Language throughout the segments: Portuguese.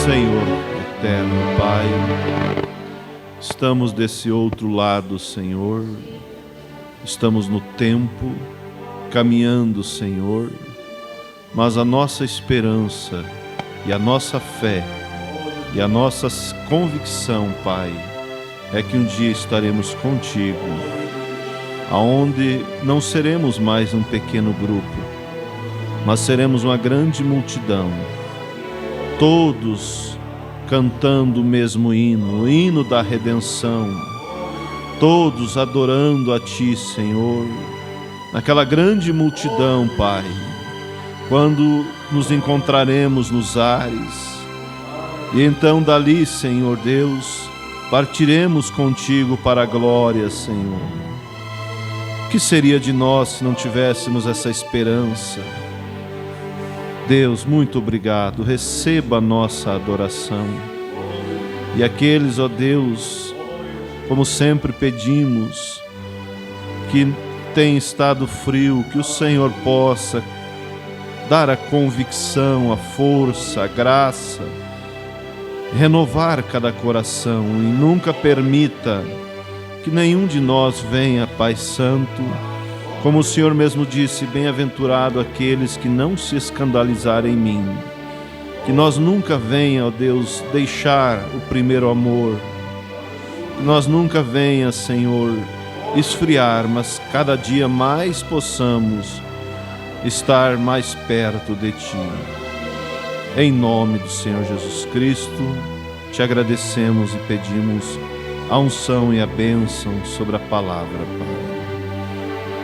Senhor eterno Pai, estamos desse outro lado, Senhor, estamos no tempo, caminhando, Senhor, mas a nossa esperança e a nossa fé e a nossa convicção, Pai, é que um dia estaremos contigo, aonde não seremos mais um pequeno grupo, mas seremos uma grande multidão, todos cantando o mesmo hino, o hino da redenção, todos adorando a Ti, Senhor, naquela grande multidão, Pai, quando nos encontraremos nos ares, e então dali, Senhor Deus, partiremos contigo para a glória, Senhor. O que seria de nós se não tivéssemos essa esperança? Deus, muito obrigado, receba a nossa adoração. E aqueles, ó Deus, como sempre pedimos, que tem estado frio, que o Senhor possa dar a convicção, a força, a graça, renovar cada coração e nunca permita que nenhum de nós venha, Pai Santo, como o Senhor mesmo disse, bem-aventurado aqueles que não se escandalizarem em mim. Que nós nunca venha, ó Deus, deixar o primeiro amor. Que nós nunca venha, Senhor, esfriar, mas cada dia mais possamos estar mais perto de Ti. Em nome do Senhor Jesus Cristo, Te agradecemos e pedimos a unção e a bênção sobre a palavra, Pai.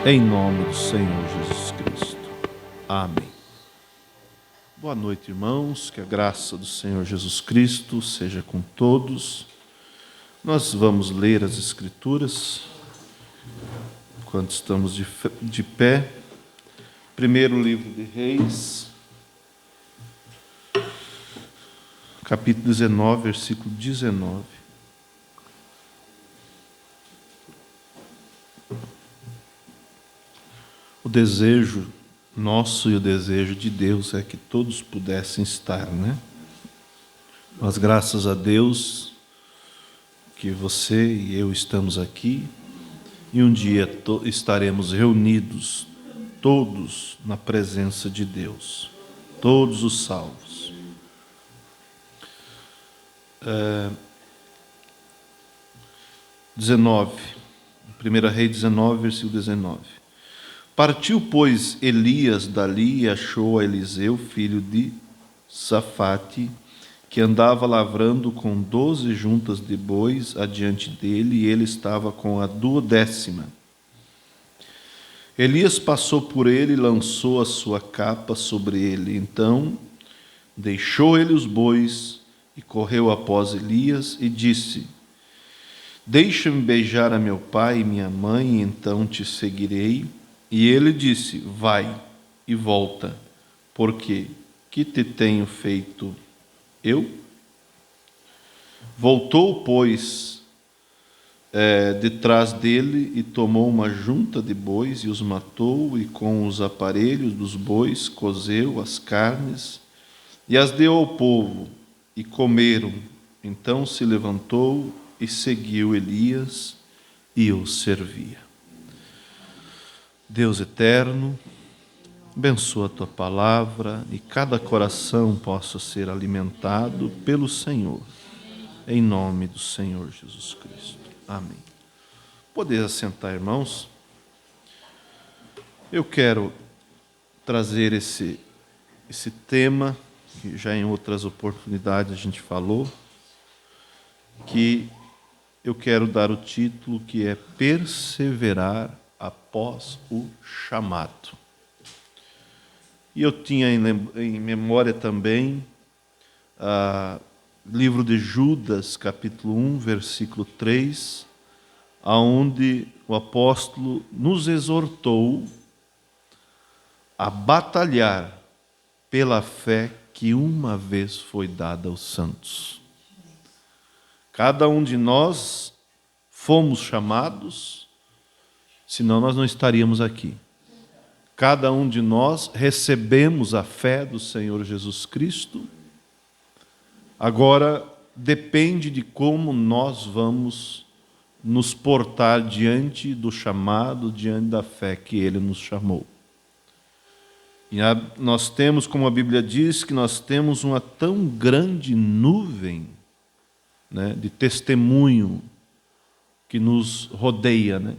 Em nome do Senhor Jesus Cristo. Amém. Boa noite, irmãos. Que a graça do Senhor Jesus Cristo seja com todos. Nós vamos ler as Escrituras enquanto estamos de pé. Primeiro livro de Reis, capítulo 19, versículo 19. O desejo nosso e o desejo de Deus é que todos pudessem estar, né? Mas graças a Deus que você e eu estamos aqui e um dia estaremos reunidos todos na presença de Deus, todos os salvos. 19, 1 Reis 19, versículo 19. Partiu, pois, Elias dali e achou a Eliseu, filho de Safate, que andava lavrando com 12 juntas de bois adiante dele, e ele estava com a 12ª. Elias passou por ele e lançou a sua capa sobre ele. Então deixou ele os bois e correu após Elias e disse: Deixa-me beijar a meu pai e minha mãe, e então te seguirei. E ele disse: Vai e volta, porque que te tenho feito eu? Voltou, pois, detrás dele e tomou uma junta de bois e os matou, e com os aparelhos dos bois cozeu as carnes e as deu ao povo, e comeram. Então se levantou e seguiu Elias e o servia. Deus eterno, abençoa a Tua palavra e cada coração possa ser alimentado pelo Senhor, em nome do Senhor Jesus Cristo. Amém. Poder assentar, irmãos. Eu quero trazer esse tema, que já em outras oportunidades a gente falou, que eu quero dar o título que é Perseverar após o chamado. E eu tinha em memória também livro de Judas, capítulo 1, versículo 3, aonde o apóstolo nos exortou a batalhar pela fé que uma vez foi dada aos santos. Cada um de nós fomos chamados, senão nós não estaríamos aqui. Cada um de nós recebemos a fé do Senhor Jesus Cristo Agora, depende de como nós vamos nos portar diante do chamado, diante da fé que Ele nos chamou. E nós temos, como a Bíblia diz, que nós temos uma tão grande nuvem, né, de testemunho que nos rodeia, né?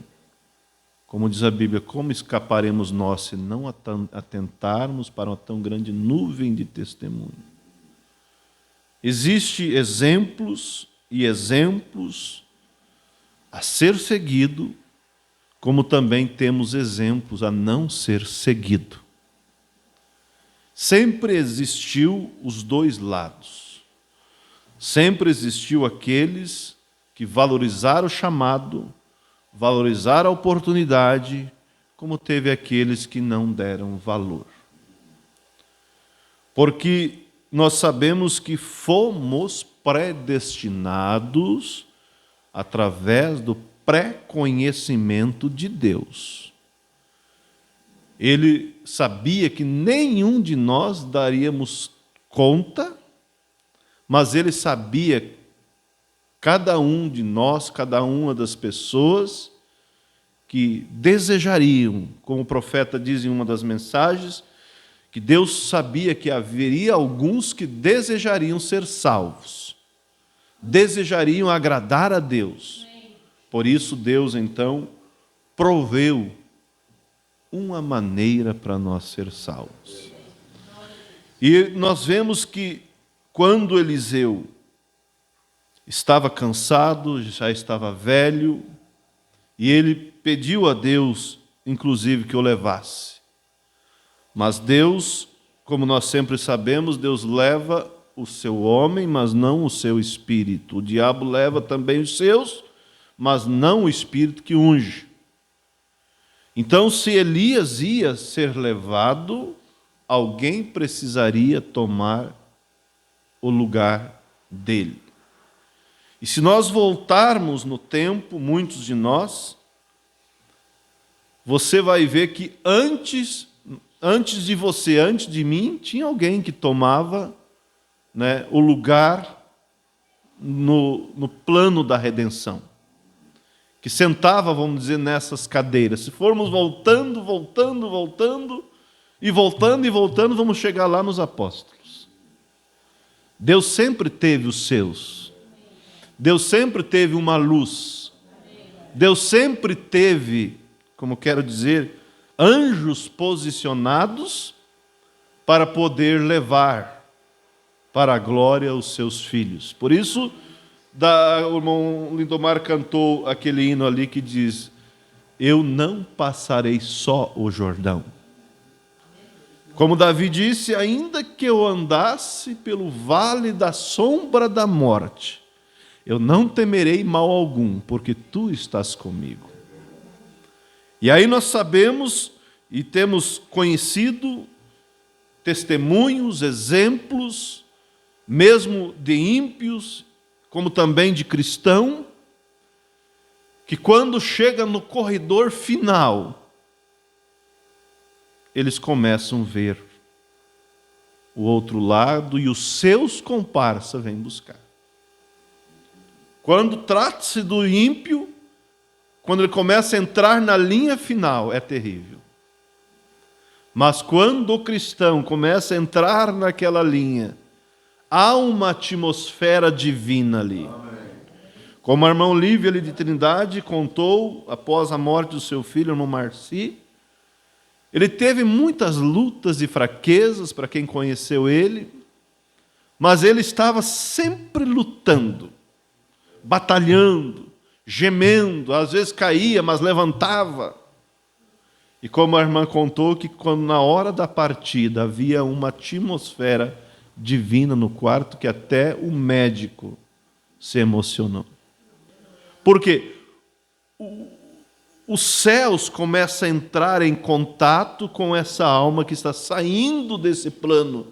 Como diz a Bíblia, como escaparemos nós se não atentarmos para uma tão grande nuvem de testemunho? Existem exemplos e exemplos a ser seguido, como também temos exemplos a não ser seguido. Sempre existiu os dois lados. Sempre existiu aqueles que valorizaram o chamado, valorizaram a oportunidade, como teve aqueles que não deram valor. Porque nós sabemos que fomos predestinados através do pré-conhecimento de Deus. Ele sabia que nenhum de nós daríamos conta, mas Ele sabia cada um de nós, cada uma das pessoas que desejariam, como o profeta diz em uma das mensagens, que Deus sabia que haveria alguns que desejariam ser salvos, desejariam agradar a Deus. Por isso Deus, então, proveu uma maneira para nós ser salvos. E nós vemos que quando Eliseu estava cansado, já estava velho, e ele pediu a Deus, inclusive, que o levasse. Mas Deus, como nós sempre sabemos, Deus leva o seu homem, mas não o seu espírito. O diabo leva também os seus, mas não o espírito que unge. Então, se Elias ia ser levado, alguém precisaria tomar o lugar dele. E se nós voltarmos no tempo, muitos de nós, você vai ver que antes de você, antes de mim, tinha alguém que tomava, né, o lugar no plano da redenção. Que sentava, vamos dizer, nessas cadeiras. Se formos voltando, vamos chegar lá nos apóstolos. Deus sempre teve os seus. Deus sempre teve uma luz. Deus sempre teve, como quero dizer, anjos posicionados para poder levar para a glória os seus filhos. Por isso, o irmão Lindomar cantou aquele hino ali que diz: eu não passarei só o Jordão. Como Davi disse, ainda que eu andasse pelo vale da sombra da morte, eu não temerei mal algum, porque tu estás comigo. E aí nós sabemos e temos conhecido testemunhos, exemplos, mesmo de ímpios, como também de cristão, que quando chega no corredor final, eles começam a ver o outro lado e os seus comparsas vêm buscar. Quando trata-se do ímpio, quando ele começa a entrar na linha final, é terrível. Mas quando o cristão começa a entrar naquela linha, há uma atmosfera divina ali. Como a irmã Lívia de Trindade contou, após a morte do seu filho, o irmão Marci, ele teve muitas lutas e fraquezas, para quem conheceu ele, mas ele estava sempre lutando, batalhando, gemendo, às vezes caía, mas levantava. E como a irmã contou, que quando na hora da partida havia uma atmosfera divina no quarto, que até o médico se emocionou. Porque os céus começam a entrar em contato com essa alma que está saindo desse plano,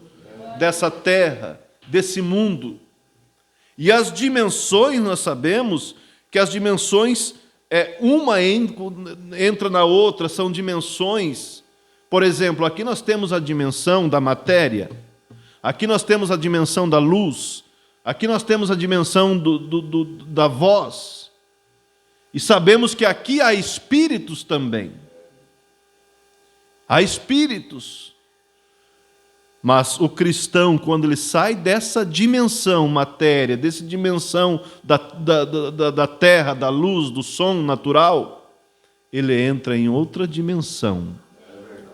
dessa terra, desse mundo. E as dimensões, nós sabemos que as dimensões, uma entra na outra, são dimensões. Por exemplo, aqui nós temos a dimensão da matéria, aqui nós temos a dimensão da luz, Aqui nós temos a dimensão da voz. E sabemos que aqui há espíritos também. Há espíritos. Mas o cristão, quando ele sai dessa dimensão matéria, dessa dimensão da terra, da luz, do som natural, ele entra em outra dimensão,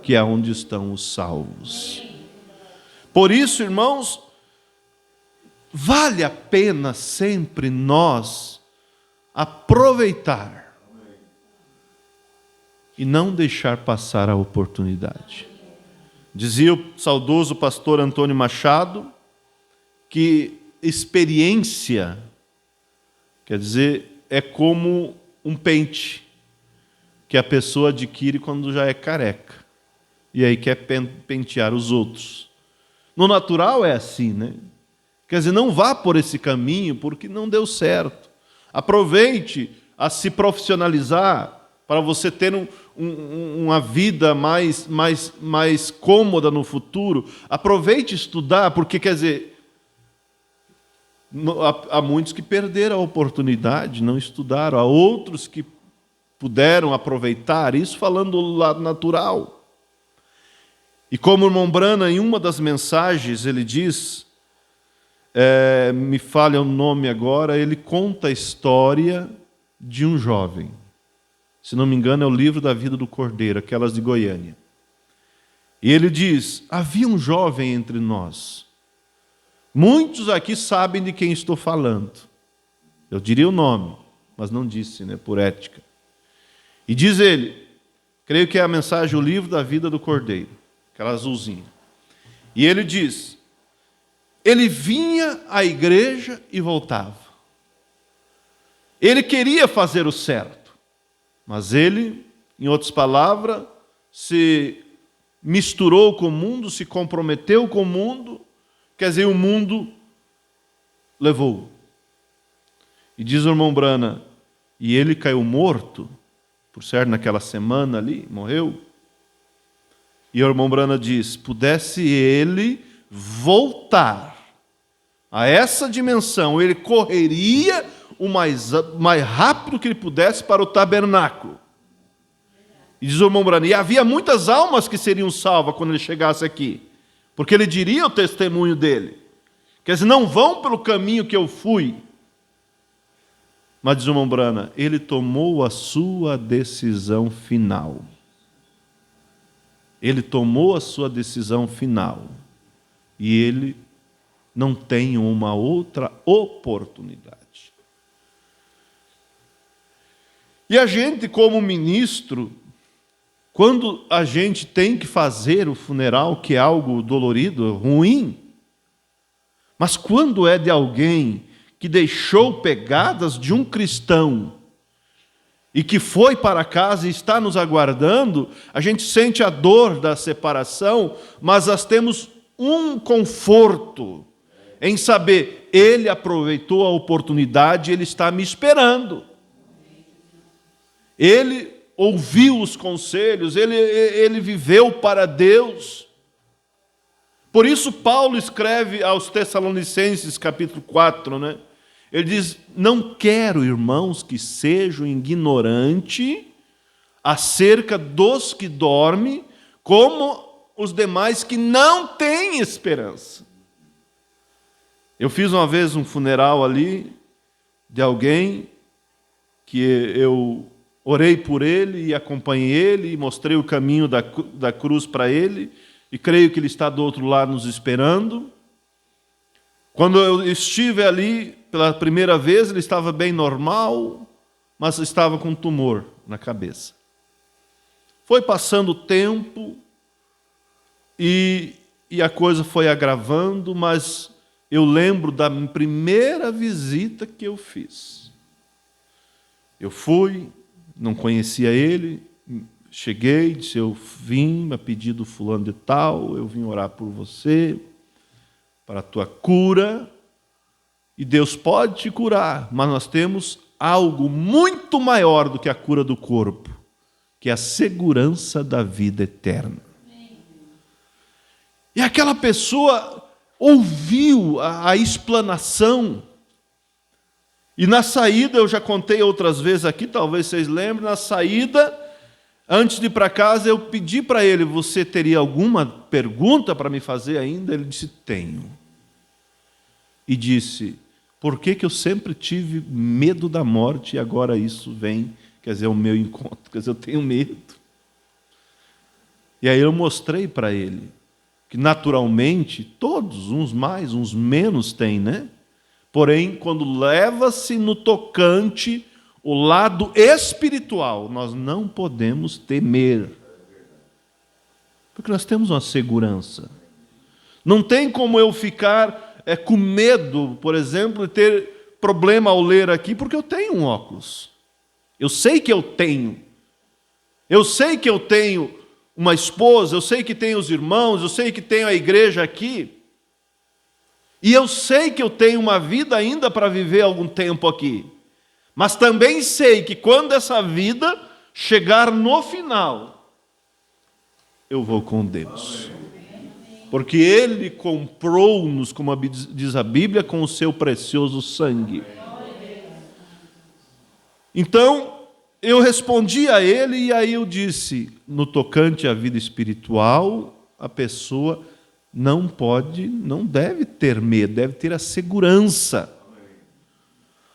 que é onde estão os salvos. Por isso, irmãos, vale a pena sempre nós aproveitar e não deixar passar a oportunidade. Dizia o saudoso pastor Antônio Machado que experiência, quer dizer, é como um pente que a pessoa adquire quando já é careca e aí quer pentear os outros. No natural é assim, né? Quer dizer, não vá por esse caminho porque não deu certo. Aproveite a se profissionalizar para você ter uma vida mais cômoda no futuro. Aproveite estudar, porque, quer dizer, há muitos que perderam a oportunidade, não estudaram. Há outros que puderam aproveitar, isso falando do lado natural. E como o irmão Brana, em uma das mensagens, ele diz, me falha o nome agora, ele conta a história de um jovem. Se não me engano, é o livro da vida do Cordeiro, aquelas de Goiânia. E ele diz, havia um jovem entre nós. Muitos aqui sabem de quem estou falando. Eu diria o nome, mas não disse, né, por ética. E diz ele, creio que é a mensagem, o livro da vida do Cordeiro, aquela azulzinha. E ele diz, ele vinha à igreja e voltava. Ele queria fazer o certo. Mas ele, em outras palavras, se misturou com o mundo, se comprometeu com o mundo, quer dizer, o mundo levou. E diz o irmão Brana, e ele caiu morto, por certo, naquela semana ali, morreu. E o irmão Brana diz, pudesse ele voltar a essa dimensão, ele correria o mais rápido que ele pudesse para o tabernáculo. E diz o irmão Brana, e havia muitas almas que seriam salvas quando ele chegasse aqui, porque ele diria o testemunho dele. Quer dizer, não vão pelo caminho que eu fui. Mas diz o irmão Brana, ele tomou a sua decisão final. Ele tomou a sua decisão final. E ele não tem uma outra oportunidade. E a gente, como ministro, quando a gente tem que fazer o funeral, que é algo dolorido, ruim, mas quando é de alguém que deixou pegadas de um cristão e que foi para casa e está nos aguardando, a gente sente a dor da separação, mas nós temos um conforto em saber, ele aproveitou a oportunidade, ele está me esperando. Ele ouviu os conselhos, ele viveu para Deus. Por isso Paulo escreve aos Tessalonicenses, capítulo 4, né? Ele diz, não quero, irmãos, que sejam ignorantes acerca dos que dormem, como os demais que não têm esperança. Eu fiz uma vez um funeral ali, de alguém, que eu orei por ele e acompanhei ele e mostrei o caminho da cruz para ele e creio que ele está do outro lado nos esperando. Quando eu estive ali pela primeira vez, ele estava bem normal, mas estava com um tumor na cabeça. Foi passando o tempo e a coisa foi agravando, mas eu lembro da primeira visita que eu fiz. Eu fui, não conhecia ele, cheguei, disse, eu vim a pedido do fulano de tal, eu vim orar por você, para a tua cura, e Deus pode te curar, mas nós temos algo muito maior do que a cura do corpo, que é a segurança da vida eterna. E aquela pessoa ouviu a explanação. E na saída, eu já contei outras vezes aqui, talvez vocês lembrem, na saída, antes de ir para casa, eu pedi para ele: você teria alguma pergunta para me fazer ainda? Ele disse: tenho. E disse: por que eu sempre tive medo da morte e agora isso vem, quer dizer, o meu encontro, quer dizer, eu tenho medo. E aí eu mostrei para ele que naturalmente todos, uns mais, uns menos, têm, né? Porém, quando leva-se no tocante o lado espiritual, nós não podemos temer, porque nós temos uma segurança. Não tem como eu ficar com medo, por exemplo, de ter problema ao ler aqui, porque eu tenho um óculos. Eu sei que eu tenho. Eu sei que eu tenho uma esposa, eu sei que tenho os irmãos, eu sei que tenho a igreja aqui. E eu sei que eu tenho uma vida ainda para viver algum tempo aqui. Mas também sei que quando essa vida chegar no final, eu vou com Deus. Porque Ele comprou-nos, como diz a Bíblia, com o seu precioso sangue. Então, eu respondi a ele e aí eu disse: no tocante à vida espiritual, a pessoa não deve ter medo, deve ter a segurança.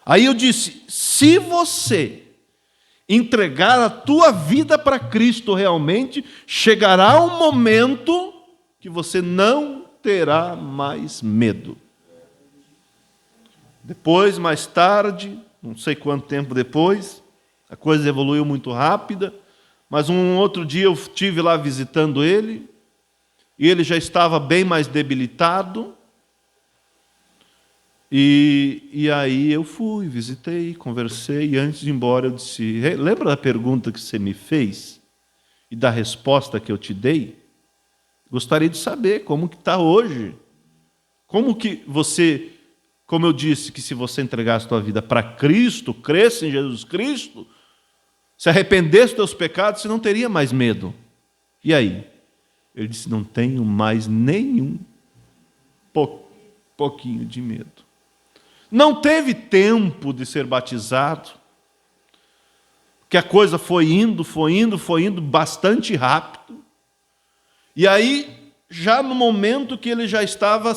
Aí eu disse: se você entregar a tua vida para Cristo realmente, chegará um momento que você não terá mais medo. Depois, mais tarde, não sei quanto tempo depois, a coisa evoluiu muito rápida, mas um outro dia eu estive lá visitando ele, e ele já estava bem mais debilitado. E aí eu fui, visitei, conversei, e antes de ir embora eu disse: lembra da pergunta que você me fez? E da resposta que eu te dei? Gostaria de saber como que está hoje. Como que você, como eu disse, que se você entregasse a tua vida para Cristo, cresce em Jesus Cristo, se arrependesse dos teus pecados, você não teria mais medo. E aí? Ele disse: não tenho mais nenhum pouquinho de medo. Não teve tempo de ser batizado, que a coisa foi indo bastante rápido. E aí, já no momento que ele já estava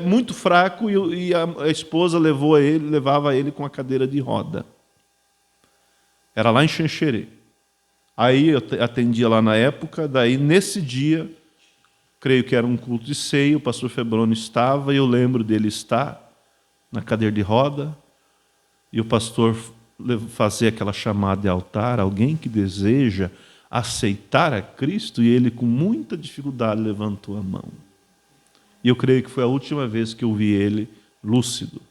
muito fraco, e a esposa levava ele com a cadeira de roda. Era lá em Xanxerê. Aí eu atendia lá na época, daí nesse dia, creio que era um culto de ceia, o pastor Febrônio estava, e eu lembro dele estar na cadeira de roda, e o pastor fazer aquela chamada de altar: alguém que deseja aceitar a Cristo, e ele com muita dificuldade levantou a mão. E eu creio que foi a última vez que eu vi ele lúcido.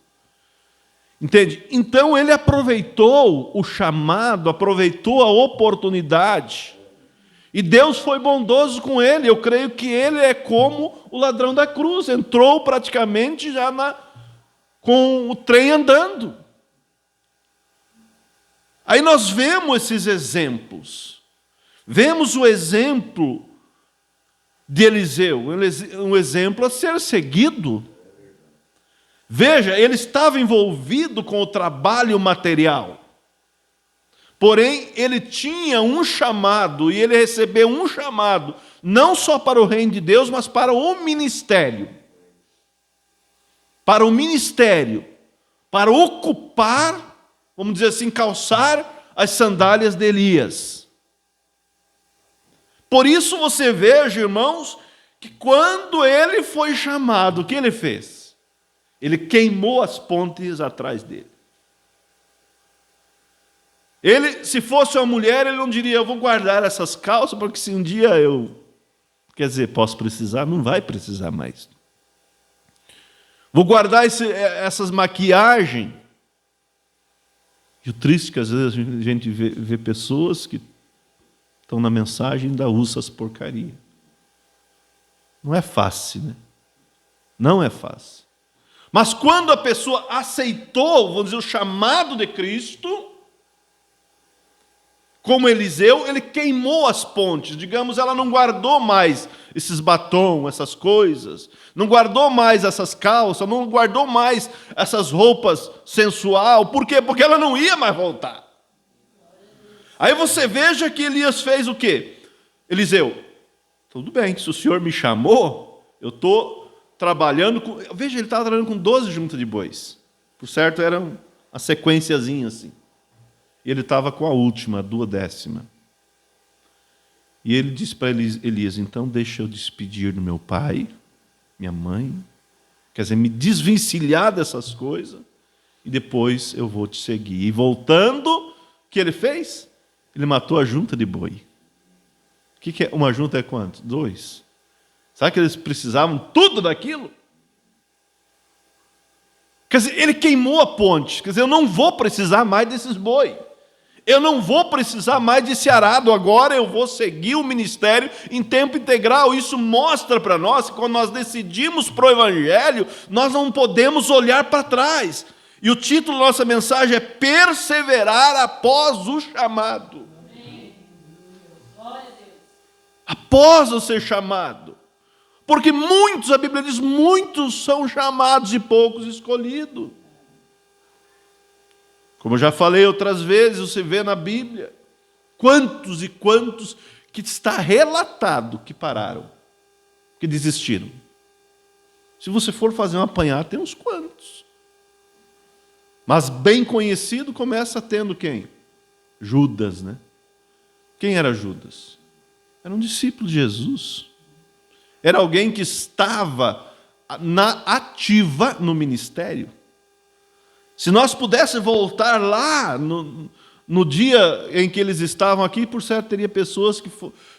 Entende? Então ele aproveitou o chamado, aproveitou a oportunidade, e Deus foi bondoso com ele. Eu creio que ele é como o ladrão da cruz, entrou praticamente já com o trem andando. Aí nós vemos esses exemplos. Vemos o exemplo de Eliseu, um exemplo a ser seguido. Veja, ele estava envolvido com o trabalho material. Porém, ele tinha um chamado, e ele recebeu um chamado, não só para o reino de Deus, mas para o ministério. Para o ministério, para ocupar, vamos dizer assim, calçar as sandálias de Elias. Por isso você veja, irmãos, que quando ele foi chamado, o que ele fez? Ele queimou as pontes atrás dele. Ele, se fosse uma mulher, ele não diria: eu vou guardar essas calças, porque se um dia posso precisar, não vai precisar mais. Vou guardar essas maquiagens. E o triste é que às vezes a gente vê pessoas que estão na mensagem e ainda usam as porcarias. Não é fácil, né? Não é fácil. Mas quando a pessoa aceitou, vamos dizer, o chamado de Cristo, como Eliseu, ele queimou as pontes. Digamos, ela não guardou mais esses batons, essas coisas. Não guardou mais essas calças, não guardou mais essas roupas sensual. Por quê? Porque ela não ia mais voltar. Aí você veja que Elias fez o quê? Eliseu, tudo bem, se o senhor me chamou, eu estou trabalhando com... Veja, ele estava trabalhando com 12 juntas de bois. Por certo, era uma sequenciazinha assim. E ele estava com a última, a 12ª. E ele disse para Elias, então deixa eu despedir do meu pai, minha mãe, quer dizer, me desvencilhar dessas coisas, e depois eu vou te seguir. E voltando, o que ele fez? Ele matou a junta de boi. O que é? Uma junta é quanto? 2. Sabe que eles precisavam tudo daquilo? Quer dizer, ele queimou a ponte. Quer dizer, eu não vou precisar mais desses boi. Eu não vou precisar mais desse arado. Agora eu vou seguir o ministério em tempo integral. Isso mostra para nós que quando nós decidimos para o Evangelho, nós não podemos olhar para trás. E o título da nossa mensagem é Perseverar após o chamado. Após o ser chamado. Porque muitos, a Bíblia diz, muitos são chamados e poucos escolhidos. Como eu já falei outras vezes, você vê na Bíblia, quantos e quantos que está relatado que pararam, que desistiram. Se você for fazer um apanhado, tem uns quantos. Mas bem conhecido começa tendo quem? Judas, né? Quem era Judas? Era um discípulo de Jesus. Era alguém que estava na ativa no ministério. Se nós pudéssemos voltar lá no dia em que eles estavam aqui, por certo, teria pessoas que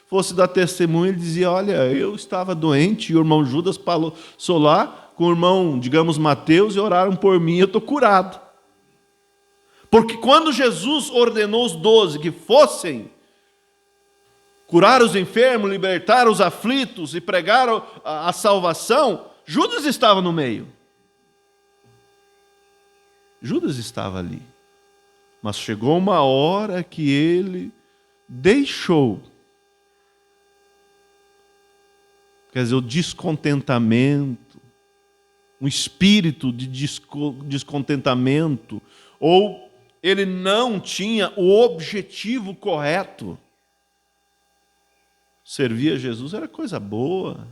fossem dar testemunho e diziam, olha, eu estava doente, e o irmão Judas passou lá com o irmão, digamos, Mateus, e oraram por mim, eu estou curado. Porque quando Jesus ordenou os 12 que fossem curar os enfermos, libertar os aflitos e pregar a salvação, Judas estava no meio. Judas estava ali. Mas chegou uma hora que ele deixou, quer dizer, o descontentamento, um espírito de descontentamento, ou ele não tinha o objetivo correto. Servir a Jesus era coisa boa.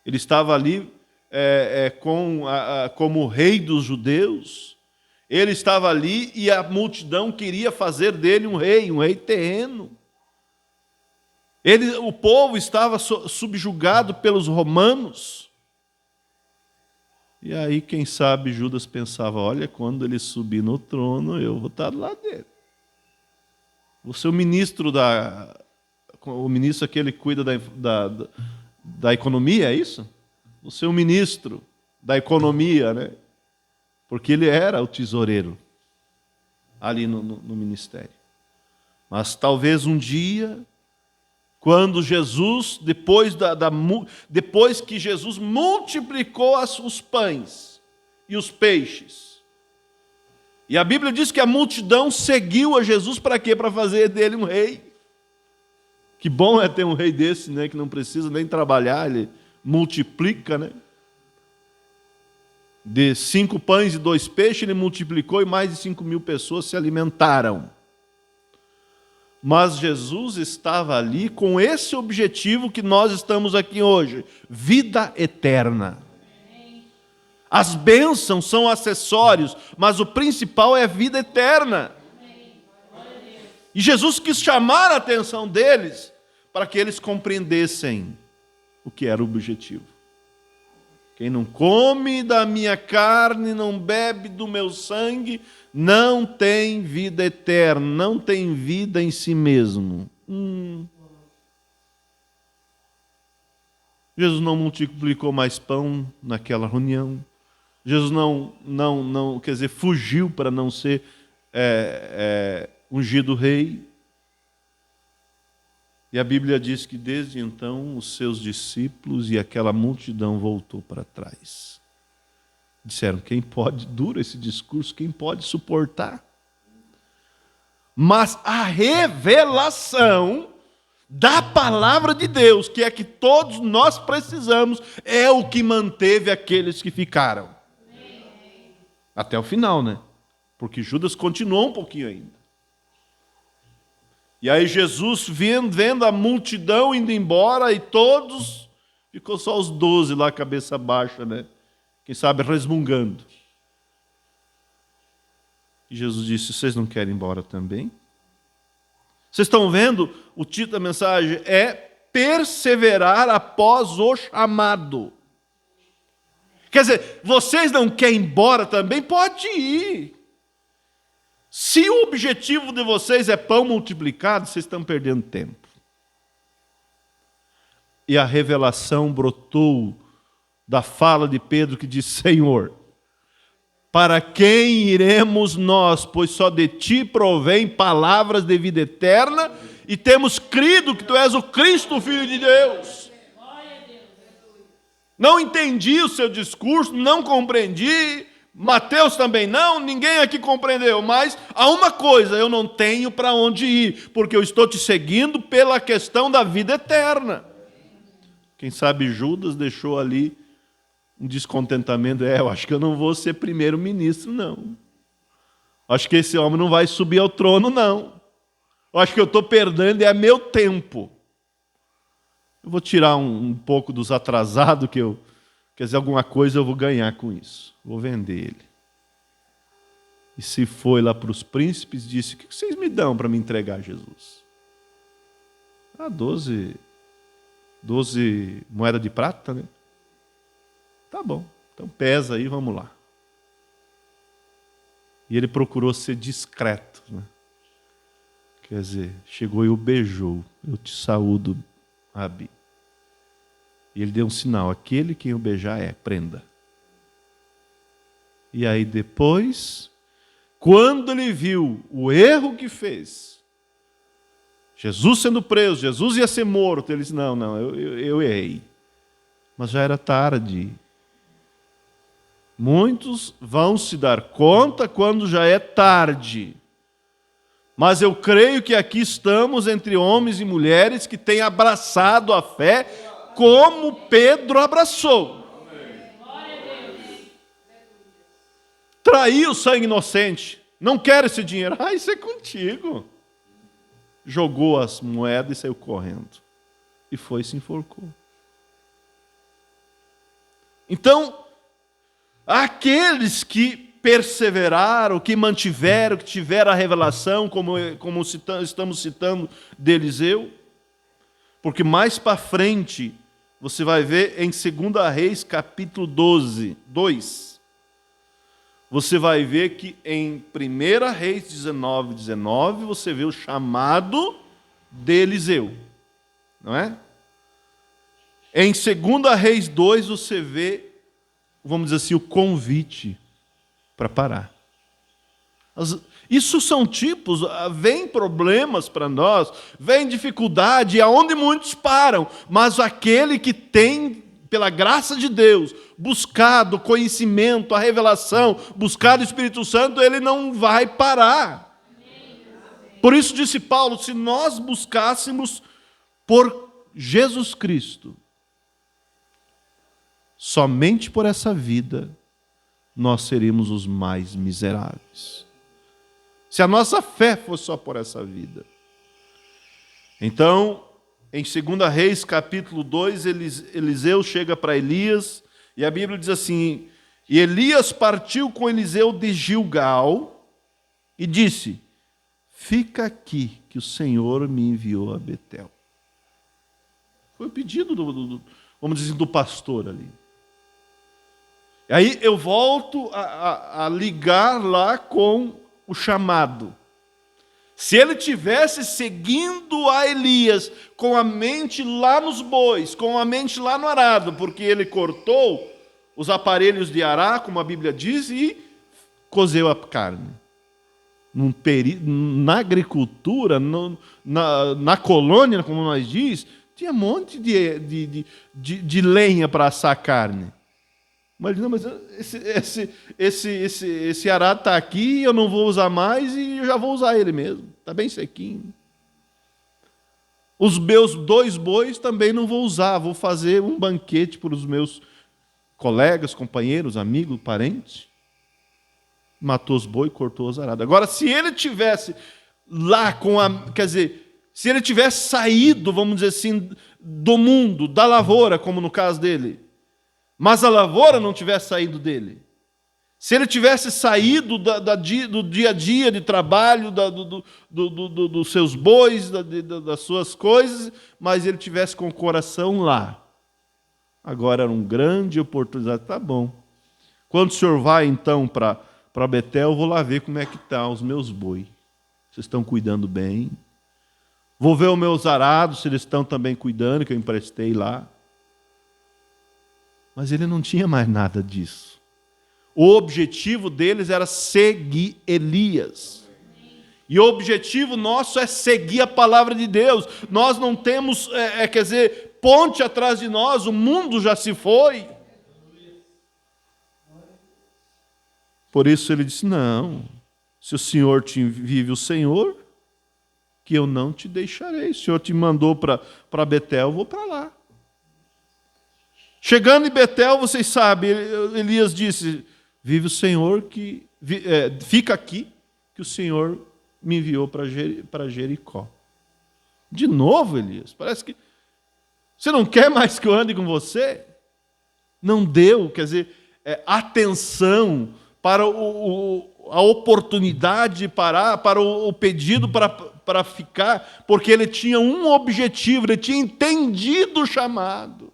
Ele estava ali como rei dos judeus. Ele estava ali e a multidão queria fazer dele um rei terreno. O povo estava subjugado pelos romanos. E aí, quem sabe, Judas pensava, olha, quando ele subir no trono, eu vou estar do lado dele. Vou ser o ministro o ministro aquele que cuida da economia, é isso? Vou ser o ministro da economia, né? Porque ele era o tesoureiro ali no ministério. Mas talvez um dia, quando Jesus, depois que Jesus multiplicou os pães e os peixes, e a Bíblia diz que a multidão seguiu a Jesus para quê? Para fazer dele um rei. Que bom é ter um rei desse, né, que não precisa nem trabalhar, ele multiplica, né? De 5 pães e 2 peixes, ele multiplicou e mais de 5.000 pessoas se alimentaram. Mas Jesus estava ali com esse objetivo que nós estamos aqui hoje: vida eterna. As bênçãos são acessórios, mas o principal é a vida eterna. E Jesus quis chamar a atenção deles para que eles compreendessem o que era o objetivo. Quem não come da minha carne, não bebe do meu sangue, não tem vida eterna, não tem vida em si mesmo. Jesus não multiplicou mais pão naquela reunião. Jesus não quer dizer, fugiu para não ser ungido rei. E a Bíblia diz que desde então os seus discípulos e aquela multidão voltou para trás. Disseram, quem pode, duro esse discurso, quem pode suportar? Mas a revelação da palavra de Deus, que é que todos nós precisamos, é o que manteve aqueles que ficaram. Até o final, né? Porque Judas continuou um pouquinho ainda. E aí Jesus, vendo a multidão indo embora, e todos, ficou só os 12 lá, cabeça baixa, né? Quem sabe resmungando. E Jesus disse: vocês não querem ir embora também? Vocês estão vendo? O título da mensagem é perseverar após o chamado. Quer dizer, vocês não querem ir embora também? Pode ir. Se o objetivo de vocês é pão multiplicado, vocês estão perdendo tempo. E a revelação brotou da fala de Pedro, que diz: Senhor, para quem iremos nós? Pois só de ti provém palavras de vida eterna, e temos crido que tu és o Cristo, o Filho de Deus. Não entendi o seu discurso, não compreendi, Mateus também não, ninguém aqui compreendeu, mas há uma coisa: eu não tenho para onde ir, porque eu estou te seguindo pela questão da vida eterna. Quem sabe Judas deixou ali um descontentamento. Eu acho que eu não vou ser primeiro-ministro, não. Acho que esse homem não vai subir ao trono, não. Eu acho que eu estou perdendo, é meu tempo. Eu vou tirar um pouco dos atrasados, quer dizer, alguma coisa eu vou ganhar com isso. Vou vender ele. E se foi lá para os príncipes, disse: o que vocês me dão para me entregar a Jesus? 12 moedas de prata, né? Tá bom, então pesa aí, vamos lá. E ele procurou ser discreto, né? Quer dizer, chegou e o beijou. Eu te saúdo, Rabi. E ele deu um sinal: aquele quem o beijar prenda. E aí depois, quando ele viu o erro que fez, Jesus sendo preso, Jesus ia ser morto, ele disse: não, eu errei. Mas já era tarde. Muitos vão se dar conta quando já é tarde. Mas eu creio que aqui estamos entre homens e mulheres que têm abraçado a fé como Pedro abraçou. Trair o sangue inocente. Não quero esse dinheiro. Isso é contigo. Jogou as moedas e saiu correndo. E foi e se enforcou. Então, aqueles que perseveraram, que mantiveram, que tiveram a revelação, como estamos citando de Eliseu, porque mais para frente, você vai ver em 2 Reis, capítulo 2, você vai ver que em 1 Reis 19, você vê o chamado de Eliseu, não é? Em 2 Reis 2, você vê, vamos dizer assim, o convite para parar. Isso são tipos, vem problemas para nós, vem dificuldade, aonde muitos param, mas aquele que tem, pela graça de Deus, buscado o conhecimento, a revelação, buscado o Espírito Santo, ele não vai parar. Por isso disse Paulo: se nós buscássemos por Jesus Cristo, somente por essa vida, nós seríamos os mais miseráveis. Se a nossa fé fosse só por essa vida. Então, em 2 Reis, capítulo 2, Eliseu chega para Elias, e a Bíblia diz assim: e Elias partiu com Eliseu de Gilgal, e disse: fica aqui, que o Senhor me enviou a Betel. Foi o pedido vamos dizer, do pastor ali. Aí eu volto a ligar lá com o chamado. Se ele tivesse seguindo a Elias com a mente lá nos bois, com a mente lá no arado, porque ele cortou os aparelhos de arar, como a Bíblia diz, e cozeu a carne. Na agricultura, na colônia, como nós diz, tinha um monte de lenha para assar carne. Mas não, mas esse arado está aqui, eu não vou usar mais e eu já vou usar ele mesmo. está bem sequinho. Os meus 2 bois também não vou usar, vou fazer um banquete para os meus colegas, companheiros, amigos, parentes. Matou os bois, cortou os arados. Agora, se ele tivesse lá se ele tivesse saído, vamos dizer assim, do mundo, da lavoura, como no caso dele, mas a lavoura não tivesse saído dele, se ele tivesse saído do dia a dia de trabalho, dos seus bois, das suas coisas, mas ele tivesse com o coração lá, agora era uma grande oportunidade. Tá bom. Quando o senhor vai, então, para Betel, eu vou lá ver como é que estão os meus bois. Vocês estão cuidando bem? Vou ver os meus arados, se eles estão também cuidando, que eu emprestei lá. Mas ele não tinha mais nada disso. O objetivo deles era seguir Elias. E o objetivo nosso é seguir a palavra de Deus. Nós não temos, ponte atrás de nós, o mundo já se foi. Por isso ele disse, não, se o Senhor vive o Senhor, que eu não te deixarei. O Senhor te mandou para Betel, eu vou para lá. Chegando em Betel, vocês sabem, Elias disse, vive o Senhor, fica aqui, que o Senhor me enviou para Jericó. De novo, Elias, parece que você não quer mais que eu ande com você? Não deu, atenção para a oportunidade de parar, para o pedido para ficar, porque ele tinha um objetivo, ele tinha entendido o chamado.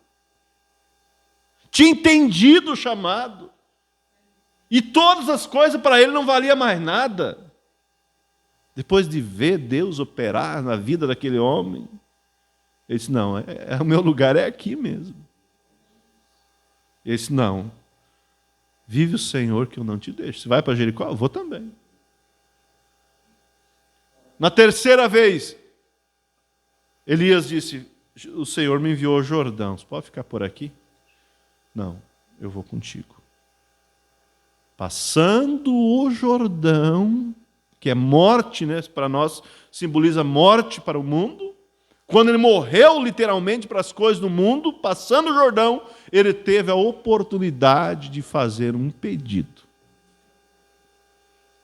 Tinha entendido o chamado. E todas as coisas para ele não valia mais nada. Depois de ver Deus operar na vida daquele homem, ele disse, não, o meu lugar é aqui mesmo. Ele disse, não, vive o Senhor que eu não te deixo. Você vai para Jericó? Eu vou também. Na terceira vez, Elias disse, o Senhor me enviou ao Jordão. Você pode ficar por aqui? Não, eu vou contigo. Passando o Jordão, que é morte, né, para nós, simboliza morte para o mundo. Quando ele morreu literalmente para as coisas do mundo, passando o Jordão, ele teve a oportunidade de fazer um pedido.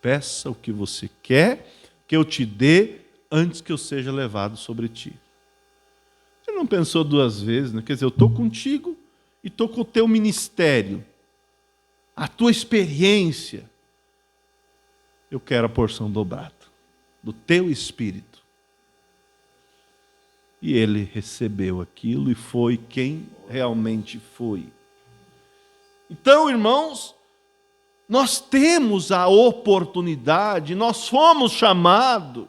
Peça o que você quer que eu te dê antes que eu seja levado sobre ti. Você não pensou 2 vezes, né? Quer dizer, eu estou contigo e estou com o teu ministério, a tua experiência. Eu quero a porção dobrada do teu espírito. E ele recebeu aquilo e foi quem realmente foi. Então, irmãos, nós temos a oportunidade, nós fomos chamados,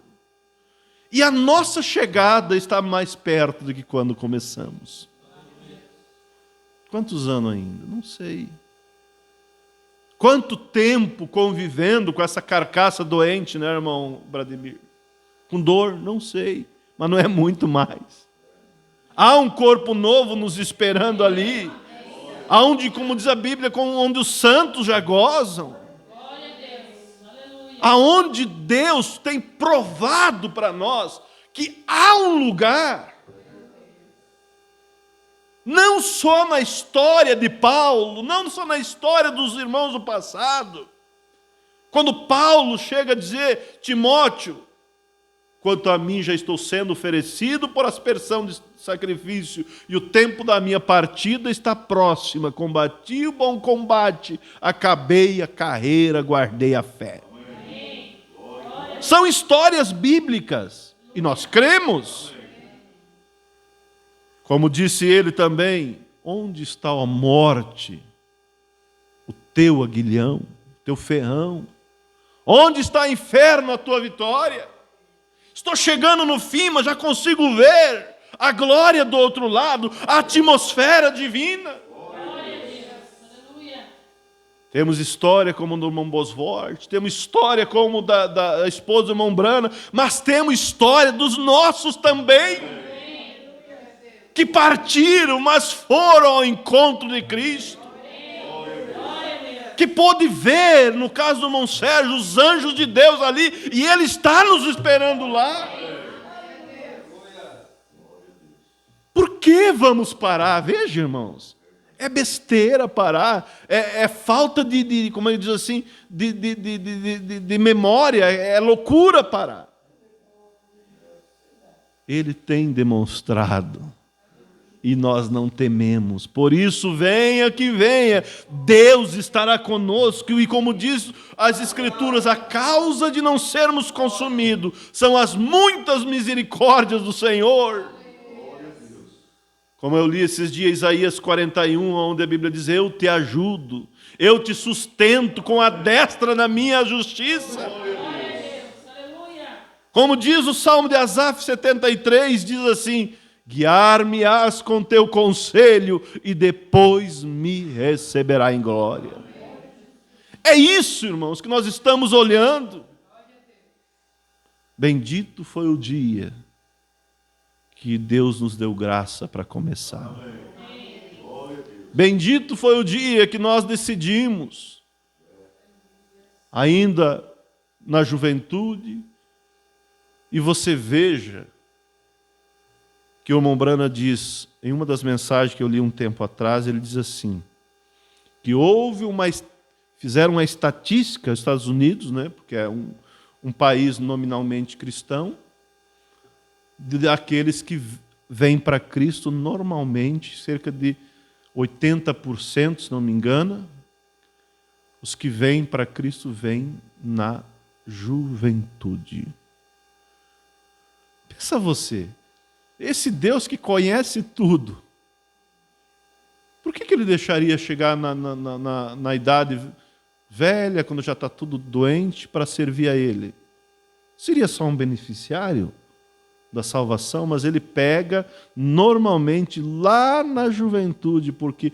e a nossa chegada está mais perto do que quando começamos. Quantos anos ainda? Não sei. Quanto tempo convivendo com essa carcaça doente, né, irmão Vladimir? Com dor? Não sei. Mas não é muito mais. Há um corpo novo nos esperando ali, aonde, como diz a Bíblia, onde os santos já gozam, aonde Deus tem provado para nós que há um lugar, não só na história de Paulo, não só na história dos irmãos do passado. Quando Paulo chega a dizer, Timóteo, quanto a mim já estou sendo oferecido por aspersão de sacrifício, e o tempo da minha partida está próxima. Combati o bom combate, acabei a carreira, guardei a fé. São histórias bíblicas, e nós cremos. Como disse ele também, onde está a morte? O teu aguilhão, o teu ferrão. Onde está o inferno, a tua vitória? Estou chegando no fim, mas já consigo ver a glória do outro lado, a atmosfera divina. Temos história como do irmão Bosworth, temos história como da esposa do irmão Brana, mas temos história dos nossos também, que partiram, mas foram ao encontro de Cristo. que pôde ver, no caso do irmão Sérgio, os anjos de Deus ali, e Ele está nos esperando lá. Por que vamos parar? Veja, irmãos, é besteira parar, é falta de, como ele diz assim, de memória, é loucura parar. Ele tem demonstrado, e nós não tememos. Por isso, venha que venha, Deus estará conosco. E como diz as Escrituras, a causa de não sermos consumidos são as muitas misericórdias do Senhor. Como eu li esses dias Isaías 41, onde a Bíblia diz: eu te ajudo, eu te sustento com a destra na minha justiça. Como diz o Salmo de Asaf 73, diz assim: guiar-me-ás com teu conselho e depois me receberá em glória. É isso, irmãos, que nós estamos olhando. Bendito foi o dia que Deus nos deu graça para começar. Bendito foi o dia que nós decidimos, ainda na juventude, e você veja que o irmão Brana diz, em uma das mensagens que eu li um tempo atrás, ele diz assim, que fizeram uma estatística, nos Estados Unidos, né, porque é um país nominalmente cristão, daqueles que vêm para Cristo, normalmente, cerca de 80%, se não me engano, os que vêm para Cristo vêm na juventude. Pensa você, esse Deus que conhece tudo, por que Ele deixaria chegar na idade velha, quando já está tudo doente, para servir a Ele? Seria só um beneficiário da salvação, mas Ele pega normalmente lá na juventude, porque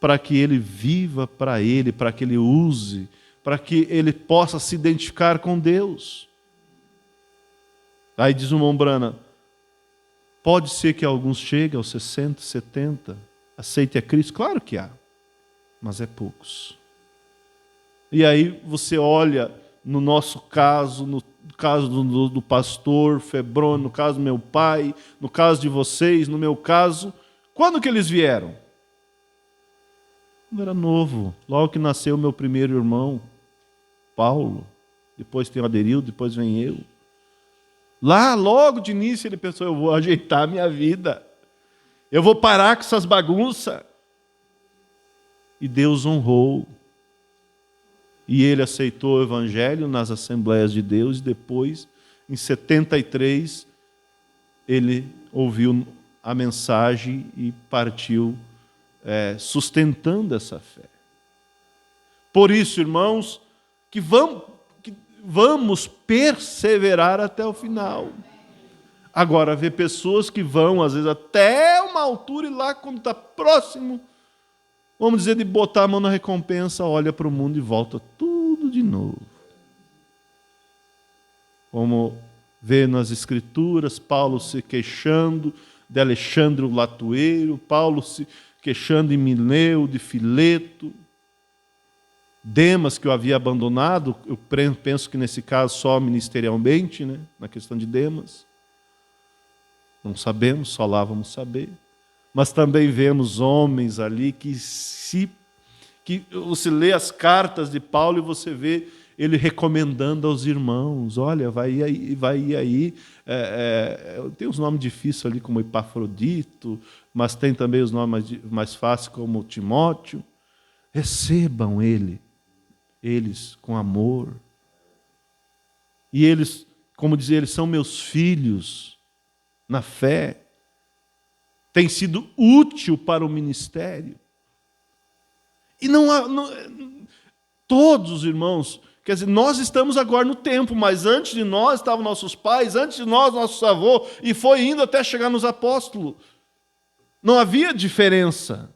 para que ele viva para Ele, para que ele use, para que ele possa se identificar com Deus. Aí diz o irmão Brana, pode ser que alguns cheguem aos 60, 70, aceitem a Cristo? Claro que há, mas é poucos. E aí você olha no nosso caso, no caso do pastor Febrônio, no caso do meu pai, no caso de vocês, no meu caso, quando que eles vieram? Eu era novo, logo que nasceu meu primeiro irmão, Paulo, depois tem o Aderildo, depois vem eu. Lá, logo de início, ele pensou, eu vou ajeitar a minha vida, eu vou parar com essas bagunças. E Deus honrou. E ele aceitou o Evangelho nas Assembleias de Deus, e depois, em 73, ele ouviu a mensagem e partiu sustentando essa fé. Por isso, irmãos, que vamos perseverar até o final. Agora, vê pessoas que vão, às vezes, até uma altura, e lá, quando está próximo, vamos dizer, de botar a mão na recompensa, olha para o mundo e volta tudo de novo. Como vê nas Escrituras, Paulo se queixando de Alexandre o Latueiro, Paulo se queixando de Mineu, de Fileto, Demas, que eu havia abandonado, eu penso que nesse caso só ministerialmente, né, na questão de Demas. Não sabemos, só lá vamos saber. Mas também vemos homens ali que você lê as cartas de Paulo e você vê ele recomendando aos irmãos, olha, vai aí. Tem uns nomes difíceis ali, como Epafrodito, mas tem também os nomes mais fáceis, como Timóteo. Recebam eles com amor. E eles, como dizer, eles são meus filhos na fé. Tem sido útil para o ministério. E todos os irmãos, quer dizer, nós estamos agora no tempo, mas antes de nós estavam nossos pais, antes de nós, nossos avós, e foi indo até chegar nos apóstolos. Não havia diferença.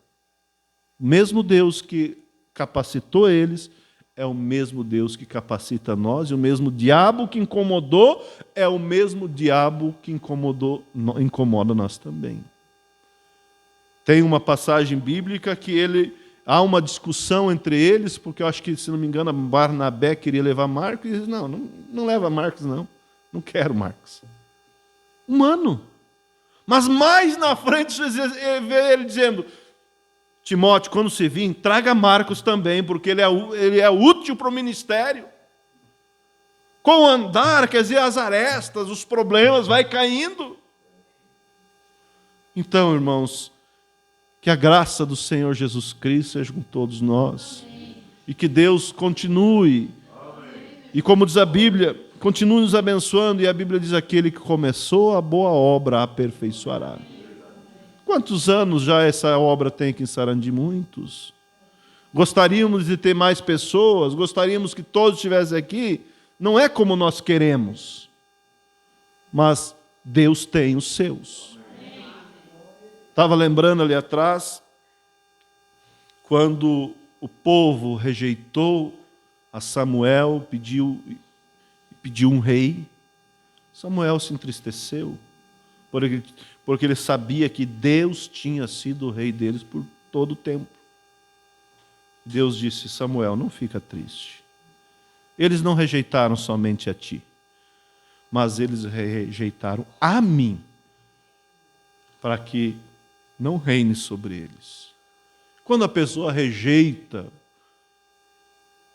O mesmo Deus que capacitou eles é o mesmo Deus que capacita nós, e o mesmo diabo que incomodou é o mesmo diabo que incomoda nós também. Tem uma passagem bíblica que há uma discussão entre eles, porque eu acho que, se não me engano, Barnabé queria levar Marcos, e eles dizem, não leva Marcos, não quero Marcos. Humano. Mas mais na frente você vê ele dizendo, Timóteo, quando você vir, traga Marcos também, porque ele é útil para o ministério. Com o andar, quer dizer, as arestas, os problemas, vai caindo. Então, irmãos, que a graça do Senhor Jesus Cristo seja com todos nós. E que Deus continue. E como diz a Bíblia, continue nos abençoando. E a Bíblia diz, aquele que começou a boa obra aperfeiçoará. Quantos anos já essa obra tem aqui em Sarandi? Muitos. Gostaríamos de ter mais pessoas, gostaríamos que todos estivessem aqui. Não é como nós queremos, mas Deus tem os seus. Estava lembrando ali atrás, quando o povo rejeitou a Samuel, pediu um rei, Samuel se entristeceu, porque ele sabia que Deus tinha sido o rei deles por todo o tempo. Deus disse, Samuel, não fica triste. Eles não rejeitaram somente a ti, mas eles rejeitaram a mim, para que não reine sobre eles. Quando a pessoa rejeita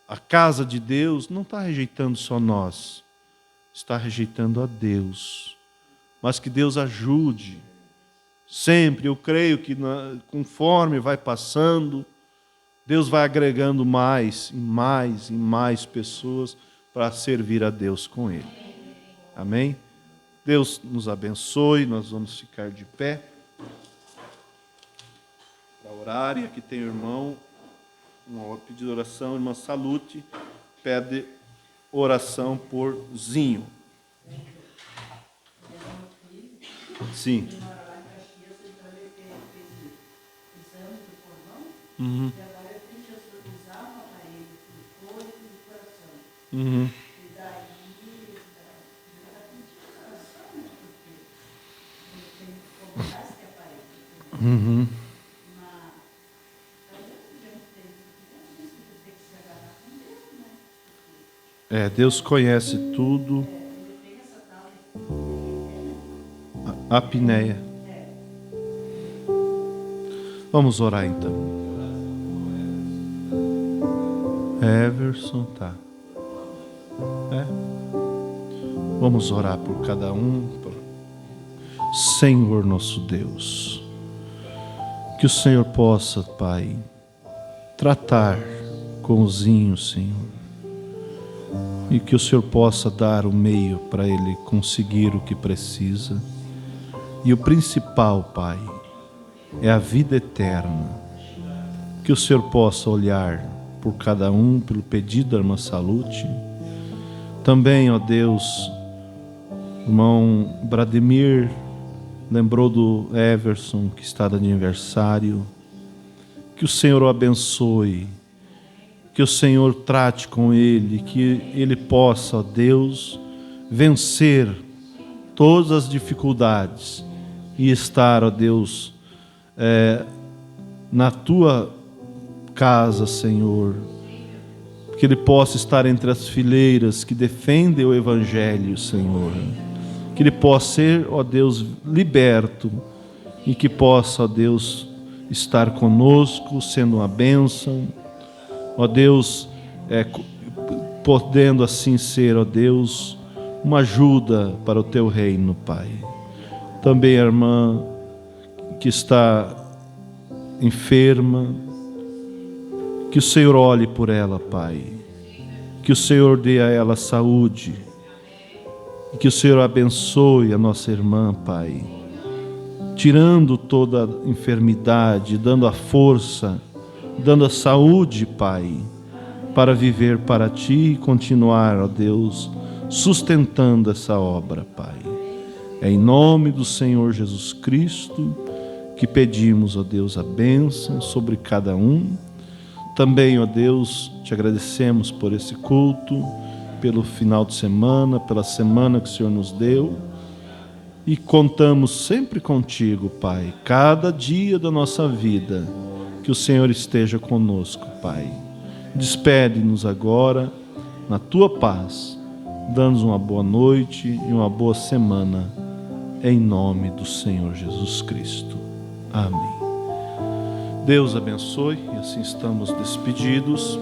a casa de Deus, não está rejeitando só nós, está rejeitando a Deus. Mas que Deus ajude, sempre, eu creio que conforme vai passando, Deus vai agregando mais e mais e mais pessoas para servir a Deus com Ele. Amém? Deus nos abençoe, nós vamos ficar de pé para orar. E aqui tem o irmão, um pedido de oração, irmã Salute, pede oração por Zinho. Sim. Uhum. Uhum. Uhum. Deus conhece tudo. A apneia. Vamos orar então. Everson, tá. Vamos orar por cada um. Senhor nosso Deus, que o Senhor possa, Pai, tratar com o Zinho, Senhor, e que o Senhor possa dar o meio para ele conseguir o que precisa. E o principal, Pai, é a vida eterna. Que o Senhor possa olhar por cada um, pelo pedido da irmã Salute. Também, ó Deus, irmão Brademir lembrou do Everson, que está de aniversário. Que o Senhor o abençoe, que o Senhor trate com ele, que ele possa, ó Deus, vencer todas as dificuldades e estar, ó Deus, na tua casa, Senhor, que ele possa estar entre as fileiras que defendem o Evangelho, Senhor, que ele possa ser, ó Deus, liberto e que possa, ó Deus, estar conosco, sendo uma bênção, ó Deus, podendo assim ser, ó Deus, uma ajuda para o teu reino, Pai. Também a irmã que está enferma, que o Senhor olhe por ela, Pai, que o Senhor dê a ela saúde, e que o Senhor abençoe a nossa irmã, Pai, tirando toda a enfermidade, dando a força, dando a saúde, Pai, para viver para Ti e continuar, ó Deus, sustentando essa obra, Pai. É em nome do Senhor Jesus Cristo que pedimos, ó Deus, a bênção sobre cada um. Também, ó Deus, te agradecemos por esse culto, pelo final de semana, pela semana que o Senhor nos deu. E contamos sempre contigo, Pai, cada dia da nossa vida, Que o Senhor esteja conosco, Pai. Despede-nos agora na tua paz, dando-nos uma boa noite e uma boa semana, em nome do Senhor Jesus Cristo. Amém. Deus abençoe, e assim estamos despedidos.